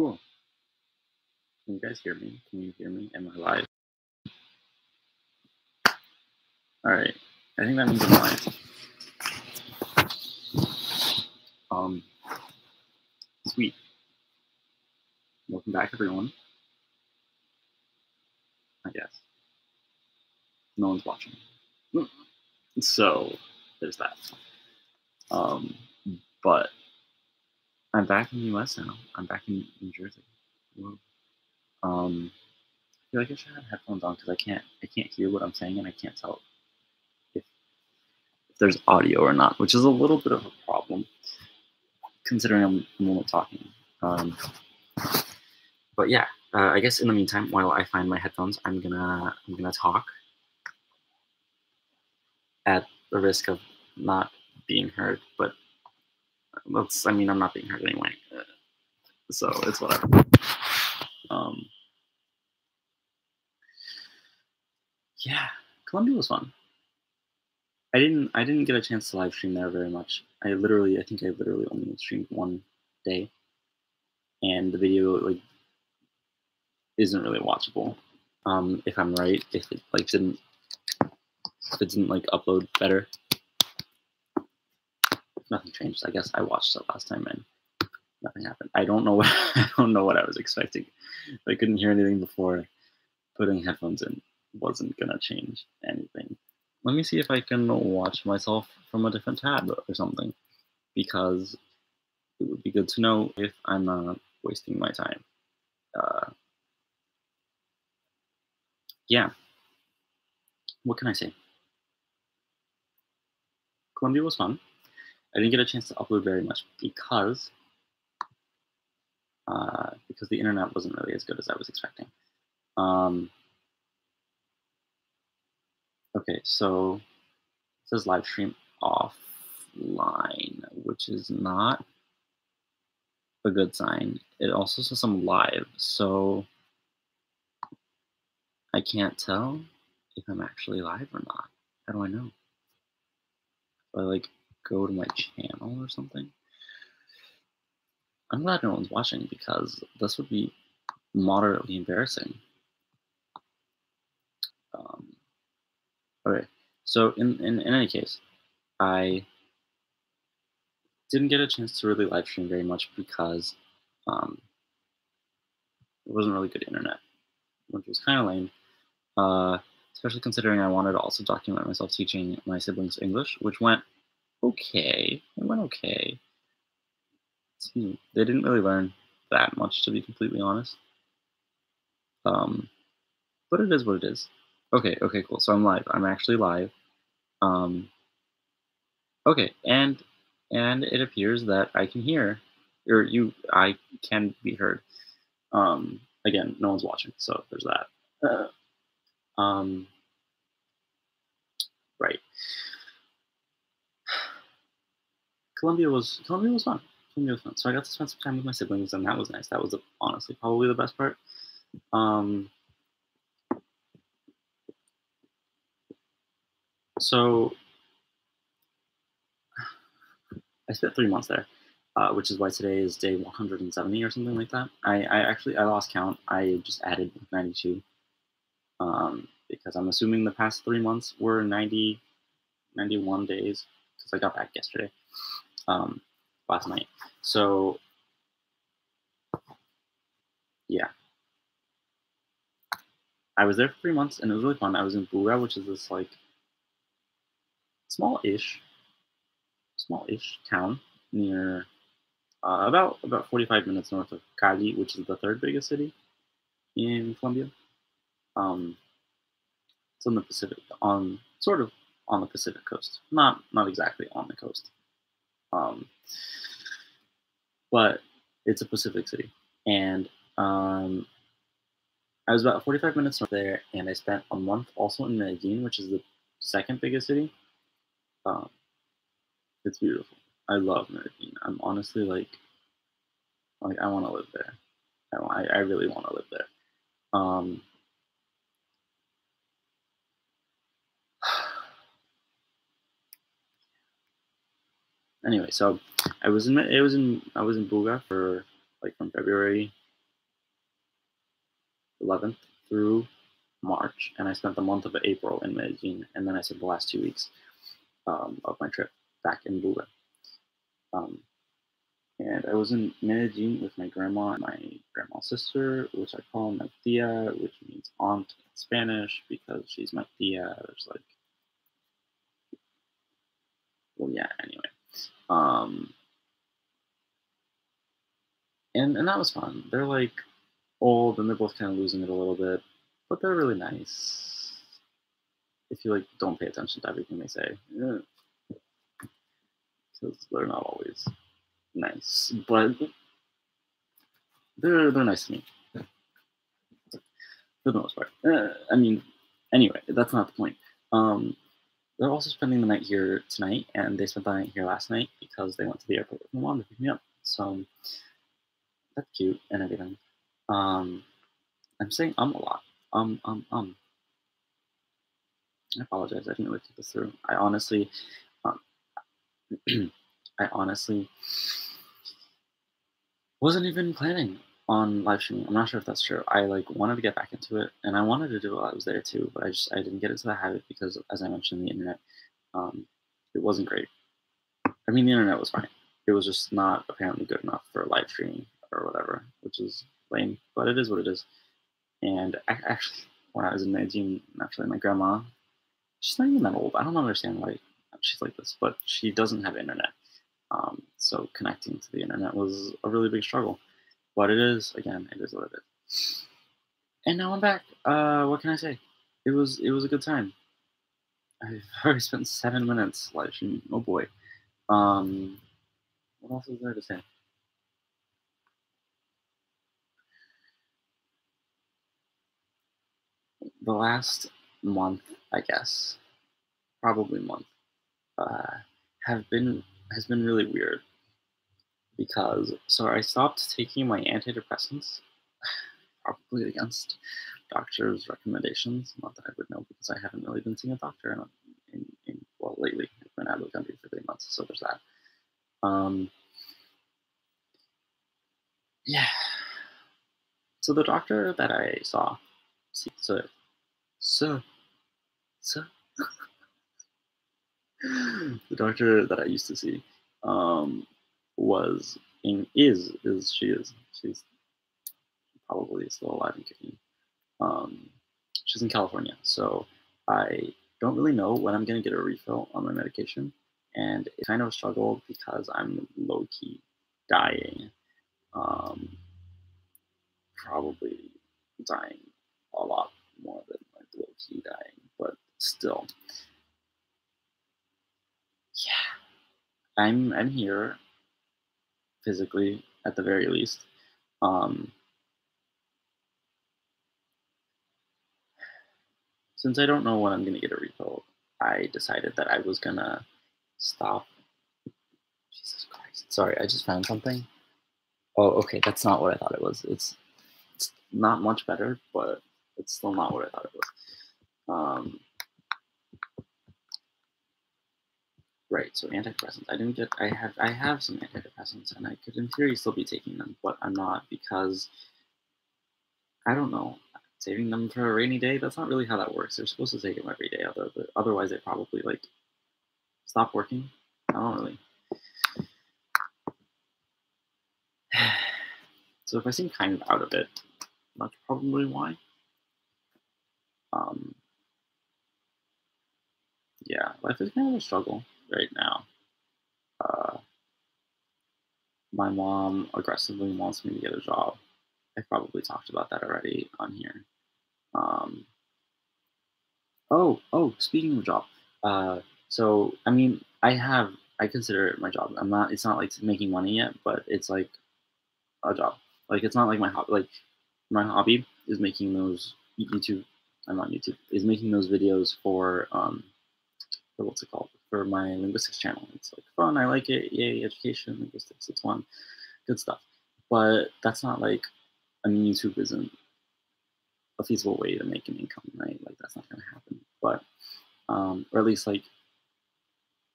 Cool. Can you guys hear me? Can you hear me? Am I live? All right. I think that means I'm live. Sweet. Welcome back, everyone. I guess no one's watching. So there's that. But I'm back in the U.S. now. I'm back in New Jersey. Whoa. I feel like I should have headphones on because I can't hear what I'm saying and I can't tell if there's audio or not, which is a little bit of a problem considering I'm only talking. But yeah, I guess in the meantime, while I find my headphones, I'm gonna talk at the risk of not being heard. But I'm not being heard anyway, so it's whatever. Yeah, Colombia was fun. I didn't get a chance to live stream there very much. I think I literally only streamed one day, and the video isn't really watchable. If I'm right, if it didn't upload better, nothing changed. I guess I watched it last time and nothing happened. I don't know what I was expecting. I couldn't hear anything before. Putting headphones in wasn't gonna change anything. Let me see if I can watch myself from a different tab or something, because it would be good to know if I'm not wasting my time. Yeah. What can I say? Colombia was fun. I didn't get a chance to upload very much because the internet wasn't really as good as I was expecting. Okay, so it says live stream offline, which is not a good sign. It also says I'm live, so I can't tell if I'm actually live or not. How do I know? Do I go to my channel or something? I'm glad no one's watching because this would be moderately embarrassing. Okay, so in any case, I didn't get a chance to really live stream very much because it wasn't really good internet, which was kind of lame. Especially considering I wanted to also document myself teaching my siblings English, which went okay. It went okay. They didn't really learn that much, to be completely honest. But it is what it is. Okay, cool. So I'm live. I'm actually live. Okay, and it appears that I can hear, or I can be heard. Again, no one's watching, so there's that. Right. Colombia was fun. So I got to spend some time with my siblings, and that was nice. That was honestly probably the best part. So I spent 3 months there, which is why today is day 170 or something like that. I lost count. I just added 92, because I'm assuming the past 3 months were 90, 91 days, because I got back yesterday, last night. So yeah, I was there for 3 months, and it was really fun. I was in Buga, which is this small-ish town near about 45 minutes north of Cali, which is the third biggest city in Colombia. It's on the Pacific, sort of on the Pacific coast, not exactly on the coast, but it's a Pacific city. And I was about 45 minutes north there, and I spent a month also in Medellin, which is the second biggest city. It's beautiful. I love Medellin. I'm honestly I want to live there. I really want to live there. Anyway, so I was in Buga for from February 11th through March, and I spent the month of April in Medellin, and then I spent the last 2 weeks of my trip back in Buga. Um, and I was in Medellin with my grandma and my grandma's sister, which I call my tia, which means aunt in Spanish because she's my tia. There's like, well, yeah. Anyway, um, and that was fun. They're like old and they're both kind of losing it a little bit, but they're really nice. If you like, don't pay attention to everything they say, because they're not always nice, but they're nice to me for the most part. I mean, anyway, that's not the point. Um, they're also spending the night here tonight, and they spent the night here last night because they went to the airport with my mom to pick me up. So that's cute and everything. Um, I'm saying a lot. Um. I apologize. I didn't really think this through. Um, I honestly wasn't even planning on live streaming. I'm not sure if that's true. I like wanted to get back into it, and I wanted to do it while I was there too. But I didn't get into the habit because, as I mentioned, the internet, um, it wasn't great. I mean, the internet was fine. It was just not apparently good enough for live streaming or whatever, which is lame. But it is what it is. And actually, when I was in Medellin, actually, my grandma, she's not even that old. I don't understand why she's like this, but she doesn't have internet. So connecting to the internet was a really big struggle. But it is, again, it is what it is. And now I'm back. What can I say? It was a good time. I've already spent 7 minutes live streaming. Oh boy. Um, what else is there to say? The last month, I guess, probably month, uh, have been has been really weird because I stopped taking my antidepressants, probably against doctor's recommendations. Not that I would know because I haven't really been seeing a doctor well lately. I've been out of the country for 3 months, so there's that. Um, yeah. So the doctor that I saw, so so so the doctor that I used to see, um, was in is she's probably still alive and kicking. Um, she's in California, so I don't really know when I'm gonna get a refill on my medication, and it's kind of a struggle because I'm low key dying, um, probably dying a lot more than like low key dying, but still, yeah, I'm here physically at the very least. Um, since I don't know when I'm gonna get a refill, I decided that I was gonna stop. Jesus Christ! Sorry, I just found something. Oh, okay, that's not what I thought it was. It's not much better, but it's still not what I thought it was. Right. So antidepressants. I have some antidepressants, and I could in theory still be taking them, but I'm not because I don't know. Saving them for a rainy day. That's not really how that works. They're supposed to take them every day, otherwise they probably like stop working. I don't really. So if I seem kind of out of it, that's probably why. Um, yeah, life is kind of a struggle right now. Uh, my mom aggressively wants me to get a job. I probably talked about that already on here. Um, oh, speaking of job, I mean, I consider it my job. I'm not. It's not like making money yet, but it's like a job. Like it's not like my hobby. Like my hobby is making those YouTube. I'm on YouTube. Is making those videos for what's it called? For my linguistics channel. It's like fun. I like it. Yay, education, linguistics. It's fun. Good stuff. But that's not like, I mean, YouTube isn't a feasible way to make an income, right? Like that's not going to happen. But or at least like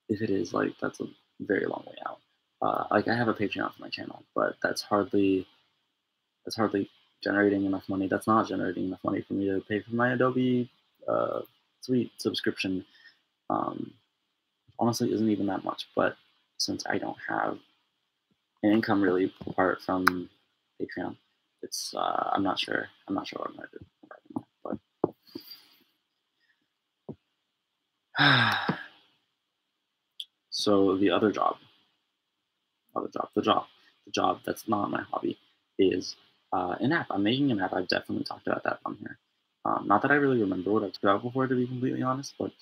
if it is, like that's a very long way out. Like I have a Patreon for my channel, but that's hardly generating enough money. That's not generating enough money for me to pay for my Adobe uh, Suite subscription. Um, Honestly, isn't even that much. But since I don't have an income really apart from Patreon, it's I'm not sure. I'm not sure what I'm gonna do. But so the the job that's not my hobby is an app. I'm making an app. I've definitely talked about that on here. Not that I really remember what I've talked about before, to be completely honest, but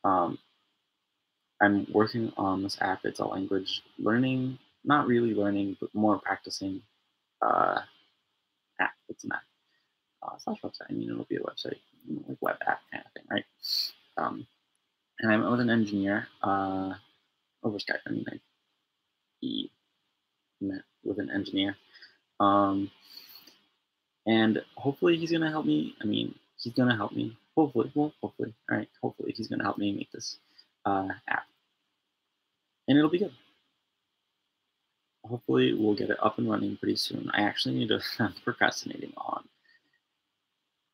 um, I'm working on this app. It's a language learning, not really learning, but more practicing uh, app. It's an app. Slash website. I mean, it'll be a website, like web app kind of thing, right? Um, and I met with an engineer over Skype. I mean, he met with an engineer. Um, and hopefully he's gonna help me. I mean, he's gonna help me. Hopefully, well, hopefully, all right. Hopefully, he's gonna help me make this app, and it'll be good. Hopefully, we'll get it up and running pretty soon. I actually need to. I'm procrastinating on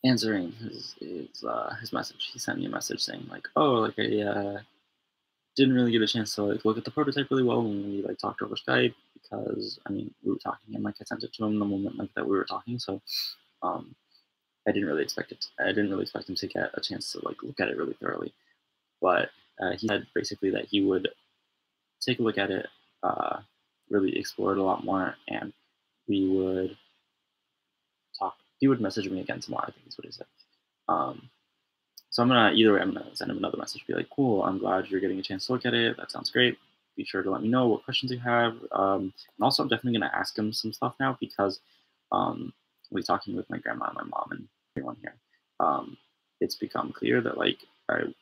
answering his message. He sent me a message saying like, "Oh, like I didn't really get a chance to like look at the prototype really well when we like talked over Skype because I mean we were talking and like I sent it to him the moment like that we were talking. So um, I didn't really expect it. I didn't really expect him to get a chance to like look at it really thoroughly. But he said basically that he would take a look at it, uh, really explore it a lot more, and we would talk. He would message me again tomorrow. I think is what he said. Um, so I'm gonna either way. I'm gonna send him another message. Be like, "Cool. I'm glad you're getting a chance to look at it. That sounds great. Be sure to let me know what questions you have." And also, I'm definitely gonna ask him some stuff now because we talking with my grandma, and my mom, and everyone here. Um, it's become clear that like I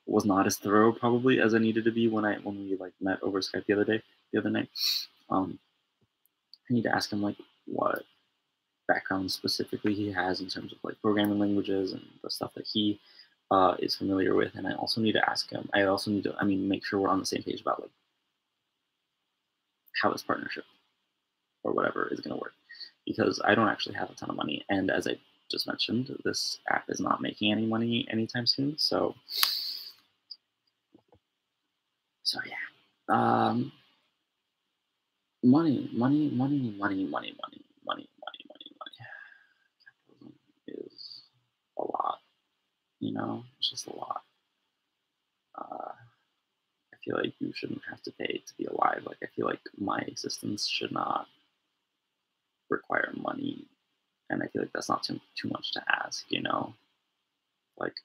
was not as thorough probably as I needed to be when we like met over Skype the other night. Um, I need to ask him like what background specifically he has in terms of like programming languages and the stuff that he is familiar with, and I also need to ask him. I also need to, I mean, make sure we're on the same page about like how this partnership or whatever is going to work, because I don't actually have a ton of money, and as I just mentioned, this app is not making any money anytime soon. So yeah. Um, money. Capitalism is a lot, it's just a lot. Uh, I feel like you shouldn't have to pay to be alive. Like, I feel like my existence should not require money. And I feel like that's not too much to ask. Like,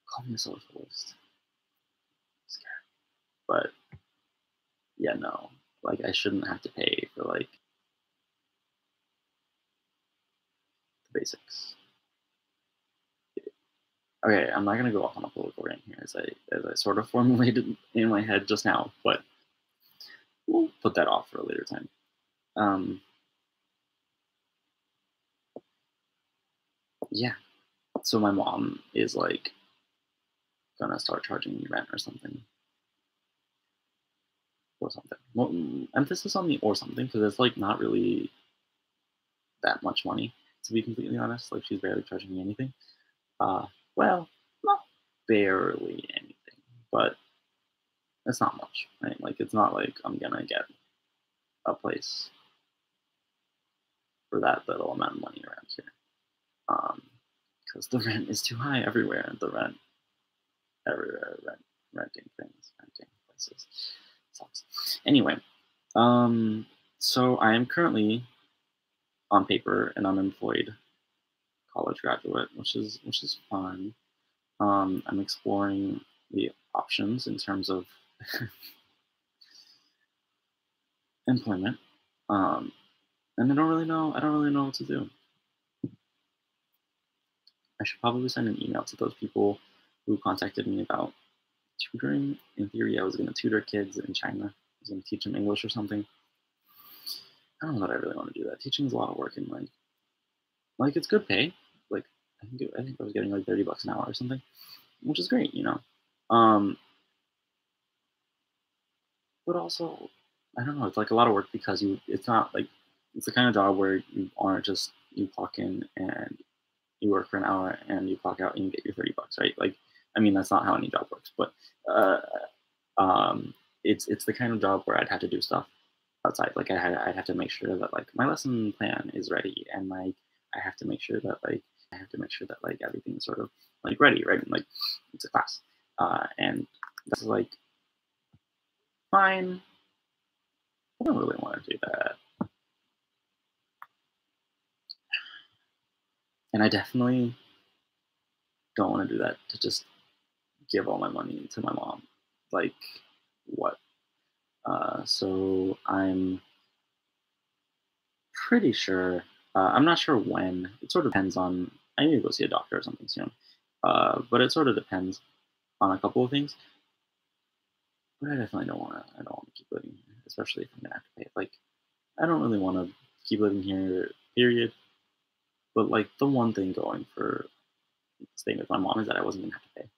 call me a socialist. But yeah, no. Like, I shouldn't have to pay for, like, the basics. Okay, I'm not gonna go off on a political rant here as I sort of formulated in my head just now, but we'll put that off for a later time. Um, yeah. So my mom is like gonna start charging me rent or something. Well, emphasis on the or something because it's like not really that much money to be completely honest. Like she's barely charging me anything. Uh, well, not barely anything, but it's not much, right? Like it's not like I'm gonna get a place for that little amount of money around here. Because the rent is too high everywhere, and the rent everywhere, renting places sucks. Anyway, so I am currently on paper an unemployed college graduate, which is fun. I'm exploring the options in terms of employment, um, and I don't really know. I don't really know what to do. I should probably send an email to those people who contacted me about tutoring. In theory, I was going to tutor kids in China. I was going to teach them English or something. I don't know that I really want to do that. Teaching is a lot of work and like it's good pay. Like I think I was getting like $30 an hour or something, which is great. Um, but also, I don't know. It's like a lot of work because it's not like It's the kind of job where you aren't just you clock in and you work for an hour and you clock out and you get your 30 bucks, right? Like, I mean, that's not how any job works, but uh, um, it's the kind of job where I'd have to do stuff outside. Like I'd have to make sure that like my lesson plan is ready, and like I have to make sure that like everything's sort of like ready, right? And, like it's a class, and that's like fine. I don't really want to do that, and I definitely don't want to do that to just give all my money to my mom. Like what? So I'm pretty sure. I'm not sure when. It sort of depends on. I need to go see a doctor or something soon. But it sort of depends on a couple of things. But I definitely don't want to. I don't want to keep living here, especially if I'm gonna have to pay. Like I don't really want to keep living here. Period. But like the one thing going for staying with my mom is that I wasn't gonna have to pay.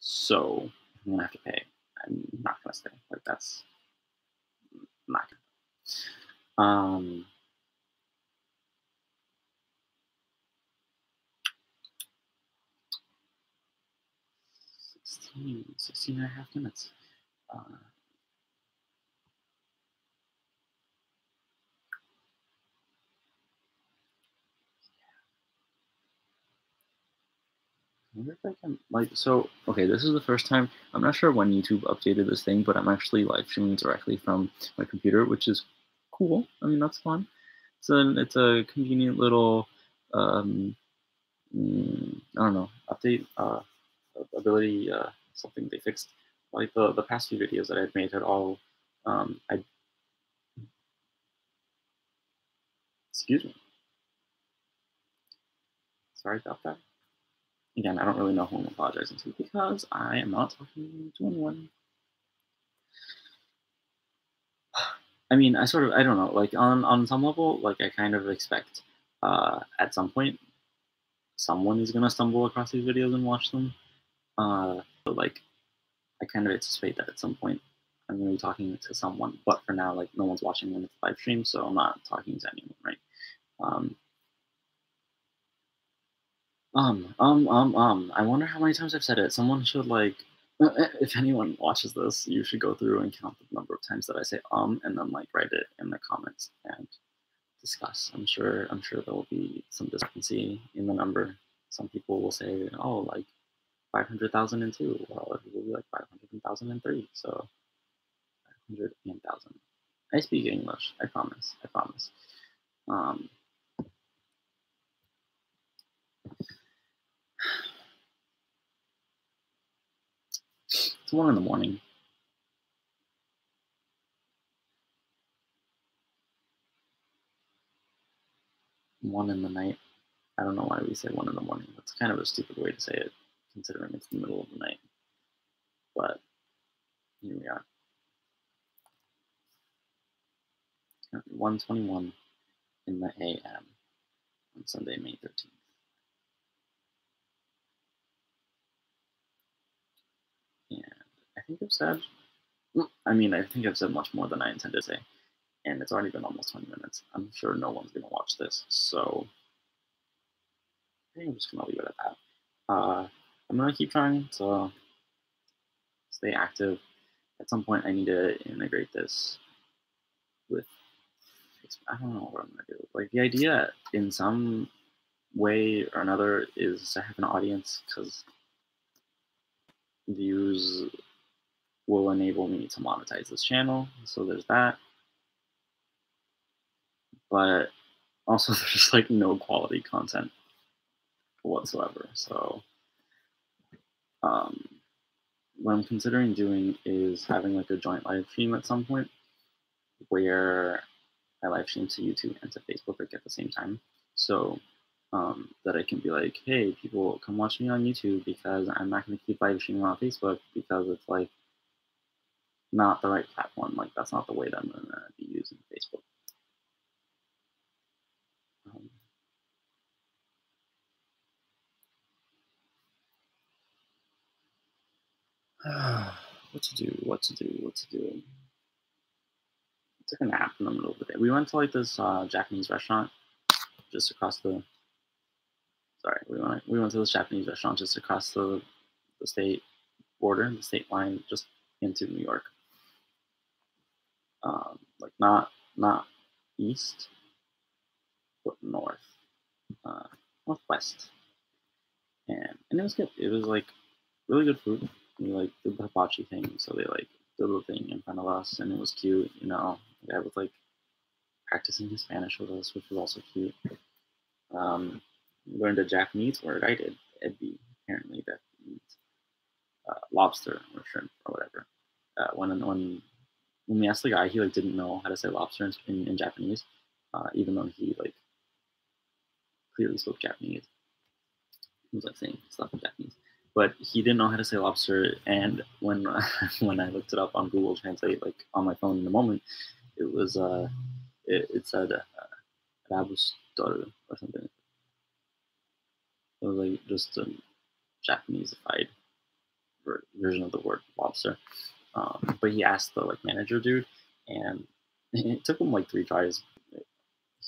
So if I'm gonna have to pay, I'm not gonna stay. Like that's not gonna. 16 and a half minutes. Uh, I wonder if I can like so okay, this is the first time I'm not sure when YouTube updated this thing, but I'm actually live streaming directly from my computer, which is cool. I mean that's fun. It's a convenient little I don't know, update ability something they fixed. Like the past few videos that I've made had all I excuse me, sorry about that. Again, I don't really know who I'm apologizing to because I am not talking to anyone. I mean, I don't know, like on some level, like I kind of expect at some point someone is gonna stumble across these videos and watch them. But like I kind of anticipate that at some point I'm gonna be talking to someone. But for now, like no one's watching when it's live stream, so I'm not talking to anyone, right? Um, I wonder how many times I've said it. Someone should like, if anyone watches this, you should go through and count the number of times that I say and then like write it in the comments and discuss. I'm sure there will be some discrepancy in the number. Some people will say, oh, like 500,002, while other people will be like 500,003. So 500 and 1,000. I speak English. I promise. I promise. Um, it's 1 in the morning. 1 in the night. I don't know why we say 1 in the morning. That's kind of a stupid way to say it, considering it's the middle of the night. But here we are. 1:21 in the AM on Sunday, May 13th. And I think I've said, I mean, I think I've said much more than I intended to say. And it's already been almost 20 minutes. I'm sure no one's going to watch this. So I think I'm just going to leave it at that. I'm going to keep trying to stay active. At some point, I need to integrate this with I don't know what I'm going to do. Like, the idea in some way or another is to have an audience because views will enable me to monetize this channel. So there's that. But also, there's just like no quality content whatsoever. So um, what I'm considering doing is having like a joint live stream at some point where I live stream to YouTube and to Facebook like at the same time. So that I can be like, hey, people, come watch me on YouTube because I'm not going to keep live streaming on Facebook because it's like not the right platform. Like that's not the way that I'm going to be using Facebook. Um, what to do? What to do? What to do? took a nap in the middle of the day. We went to like this Japanese restaurant just across the. Sorry, we went to this Japanese restaurant just across the state border, the state line, just into New York. Like not east, but north, uh, northwest, and it was good. It was like really good food. We like did the hibachi thing, so they like did the thing in front of us, and it was cute. You know, the guy was like practicing his Spanish with us, which was also cute. Um, Learned a Japanese word. I did. Ebi, apparently that means lobster or shrimp or whatever. When we asked the guy, he like didn't know how to say lobster in Japanese, even though he like clearly spoke Japanese. He was like saying stuff in Japanese, but he didn't know how to say lobster. And when when I looked it up on Google Translate, like on my phone in the moment, it was it said rabustor or something. It was like just a Japaneseified version of the word lobster. But he asked the like manager dude, and it took him like 3 tries.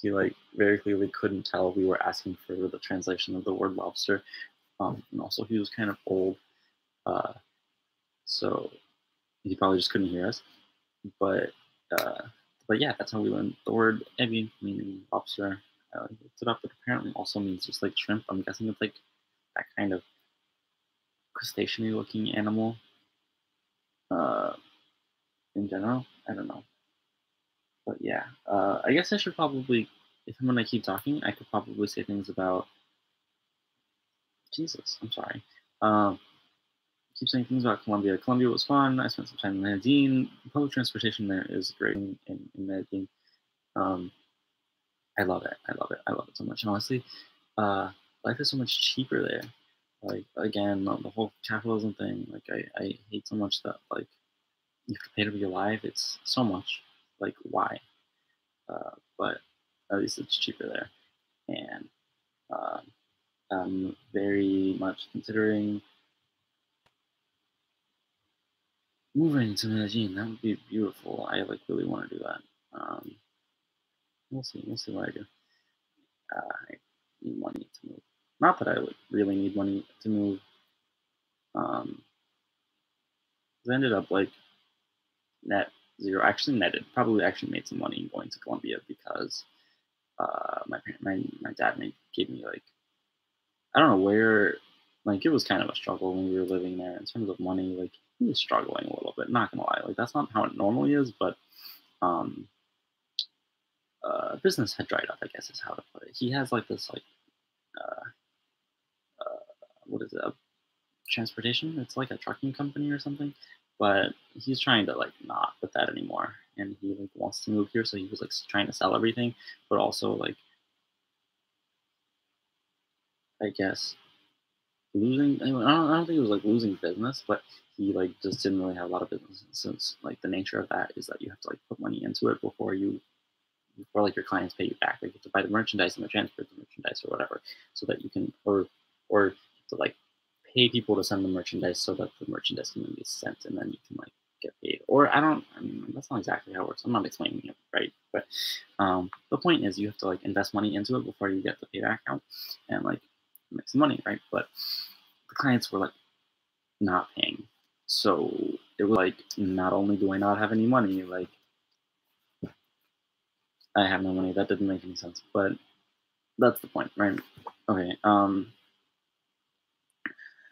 He like very clearly couldn't tell we were asking for the translation of the word lobster. And also he was kind of old, uh, so he probably just couldn't hear us. But uh, but yeah, that's how we learned the word ebi, meaning lobster. I looked it up. It apparently also means just like shrimp. I'm guessing it's like that kind of crustacean looking animal. Uh, in general, I don't know. But yeah, I guess I should probably, if I'm gonna keep talking, I could probably say things about Jesus. I'm sorry. Um, keep saying things about Colombia. Colombia was fun. I spent some time in Medellin. Public transportation there is great in Medellin. Um, I love it. I love it. I love it so much. Honestly, uh, life is so much cheaper there. Like again, the whole capitalism thing. Like I hate so much that like you have to pay to be alive. It's so much. Like why? But at least it's cheaper there, and uh, I'm very much considering moving to Medellin. That would be beautiful. I like really want to do that. Um, we'll see. We'll see what I do. I need money to move. Not that I would really need money to move. 'Cause I ended up like net zero. Actually, netted. Probably actually made some money going to Colombia because my dad gave me like I don't know where. Like it was kind of a struggle when we were living there in terms of money. Like he was struggling a little bit. Not gonna lie. Like that's not how it normally is, but um, business had dried up. I guess is how to put it. He has like this like uh, what is it? A transportation. It's like a trucking company or something. But he's trying to like not with that anymore, and he like wants to move here. So he was like trying to sell everything, but also like I guess losing. I don't think it was like losing business, but he like just didn't really have a lot of business since like the nature of that is that you have to like put money into it before like your clients pay you back. Like you have to buy the merchandise and the transport the merchandise or whatever, so that you can or to like pay people to send the merchandise so that the merchandise can then be sent and then you can like get paid. Or I don't. I mean that's not exactly how it works. I'm not explaining it right, but the point is you have to like invest money into it before you get the payback out and like make some money, right? But the clients were like not paying. So it was like not only do I not have any money, like I have no money. That didn't make any sense. But that's the point, right? Okay.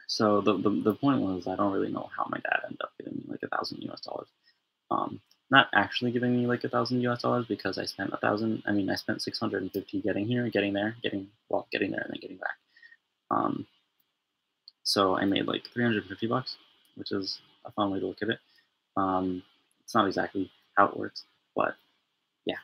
So the point was I don't really know how my dad ended up giving me like 1,000 US dollars. Not actually giving me like 1,000 US dollars because I spent 1,000. I mean I spent 650 getting here, getting there, getting there and then getting back. Um, so I made like 350 bucks, which is a fun way to look at it. It's not exactly how it works, but yeah.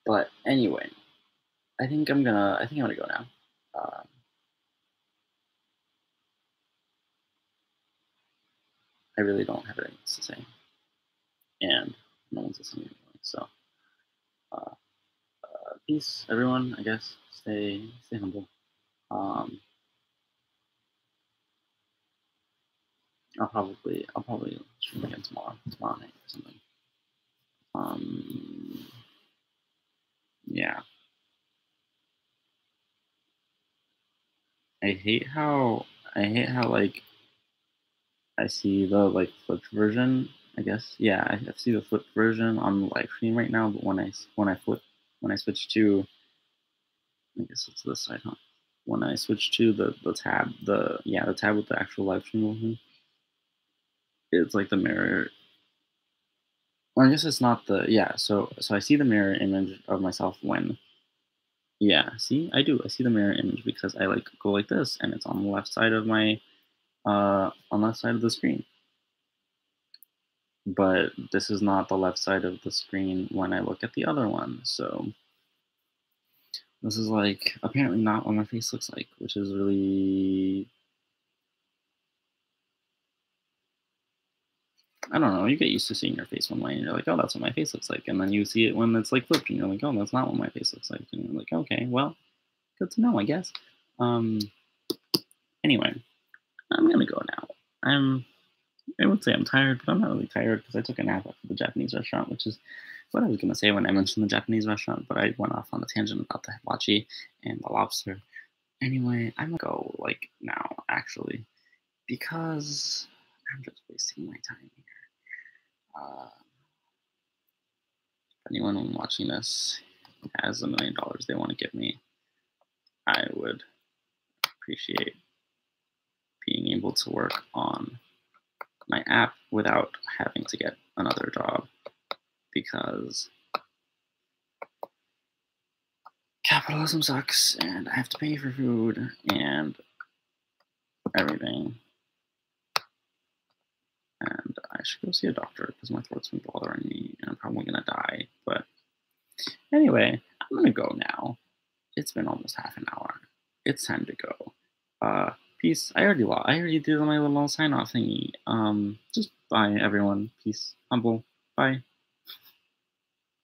But anyway, I think I'm gonna go now. Um, I really don't have anything else to say, and no one's listening anyway. So, uh, peace, everyone. I guess stay humble. Um, I'll probably stream again tomorrow night or something. Um, yeah, I hate how I hate how like I see the like flipped version. I guess yeah, I see the flipped version on the live stream right now. But when I switch to I guess it's this side, huh? When I switch to the tab, the tab with the actual live stream version, it's like the mirror. Well, I guess it's not the yeah. So I see the mirror image of myself when yeah. See, I do. I see the mirror image because I like go like this, and it's on the left side of my on the left side of the screen. But this is not the left side of the screen when I look at the other one. So this is like apparently not what my face looks like, which is really I don't know. You get used to seeing your face one way, and you're like, oh, that's what my face looks like. And then you see it when it's like flipped, and you're like, oh, that's not what my face looks like. And you're like, okay, well, good to know, I guess. Um. Anyway, I'm gonna go now. I would say I'm tired, but I'm not really tired because I took a nap after the Japanese restaurant, which is what I was gonna say when I mentioned the Japanese restaurant, but I went off on a tangent about the hibachi and the lobster. Anyway, I'm gonna go like now, actually, because I'm just wasting my time here. Uh, if anyone watching this has $1 million they want to give me, I would appreciate being able to work on my app without having to get another job because capitalism sucks and I have to pay for food and everything. And I should go see a doctor because my throat's been bothering me and I'm probably gonna die. But anyway, I'm gonna go now. It's been almost half an hour. It's time to go. Peace. I already did my little sign off thingy. Just bye everyone. Peace. Humble. Bye.